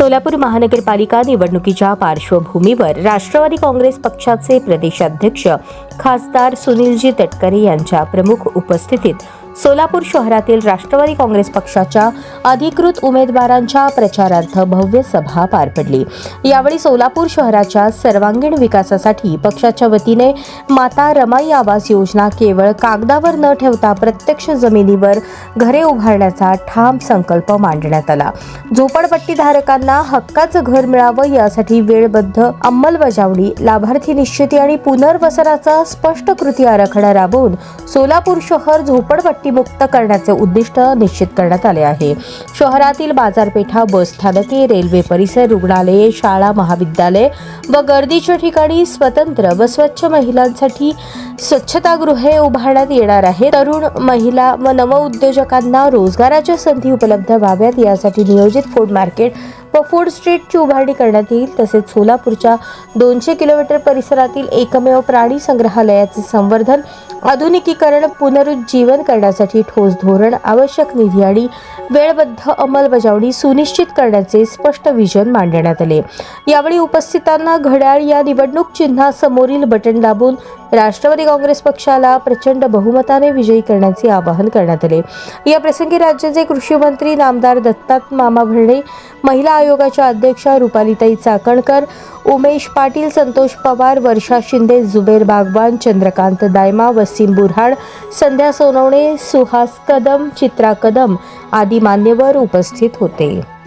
सोलापूर महानगरपालिका निवडणुकीच्या पार्श्वभूमीवर राष्ट्रवादी काँग्रेस पक्षाचे प्रदेशाध्यक्ष खासदार सुनीलजी तटकरे यांच्या प्रमुख उपस्थितीत सोलापूर शहरातील राष्ट्रवादी काँग्रेस पक्षाच्या अधिकृत उमेदवारांच्या प्रचारार्थ भव्य सभा पार पडली। यावेळी सोलापूर शहराच्या सर्वांगीण विकासासाठी पक्षाच्या वतीने माता रमाई आवास योजना केवळ कागदावर न ठेवता प्रत्यक्ष जमिनीवर घरे उभारण्याचा ठाम संकल्प मांडण्यात आला। झोपडपट्टीधारकांना हक्काचं घर मिळावं यासाठी वेळबद्ध अंमलबजावणी, लाभार्थी निश्चिती आणि पुनर्वसनाचा स्पष्ट कृती आराखडा राबवून सोलापूर शहर झोपडपट्टी मुक्त करण्याचे उद्दिष्ट निश्चित करण्यात आले आहे। शहरातील बाजारपेठा, बस स्थानके, रेल्वे परिसर, रुग्णालये, शाळा, महाविद्यालय व गर्दीच्या ठिकाणी स्वतंत्र व स्वच्छ महिलांसाठी स्वच्छतागृहे उभारण्यात येणार आहेत। तरुण, महिला व नवउद्योजकांना रोजगाराच्या संधी उपलब्ध व्हाव्यात यासाठी नियोजित फूड मार्केट व फूड स्ट्रीटची उभारणी करण्यात येईल। तसेच सोलापूरच्या 200 किलोमीटर परिसरातील एकमेव प्राणी संग्रहालयाचे संवर्धन, आधुनिकीकरण, पुनरुज्जीवन करण्यासाठी ठोस धोरण, आवश्यक निधी आणि वेळबद्ध अंमलबजावणी सुनिश्चित करण्याचे स्पष्ट विजन मांडण्यात आले। यावेळी उपस्थितांना घड्याळ या निवडणूक चिन्हासमोरील बटन दाबून राष्ट्रवादी काँग्रेस पक्षाला प्रचंड बहुमताने विजयी करण्याचे आवाहन करण्यात आले। या प्रसंगी राज्याचे कृषी मंत्री नामदार दत्तात्रय मामा भरणे, महिला आयोगाच्या अध्यक्षा रुपालीताई चाकणकर, उमेश पाटील, संतोष पवार, वर्षा शिंदे, जुबेर बागवान, चंद्रकांत दायमा, वसीम बुरहाड, संध्या सोनवणे, सुहास कदम, चित्रा कदम आदी मान्यवर उपस्थित होते।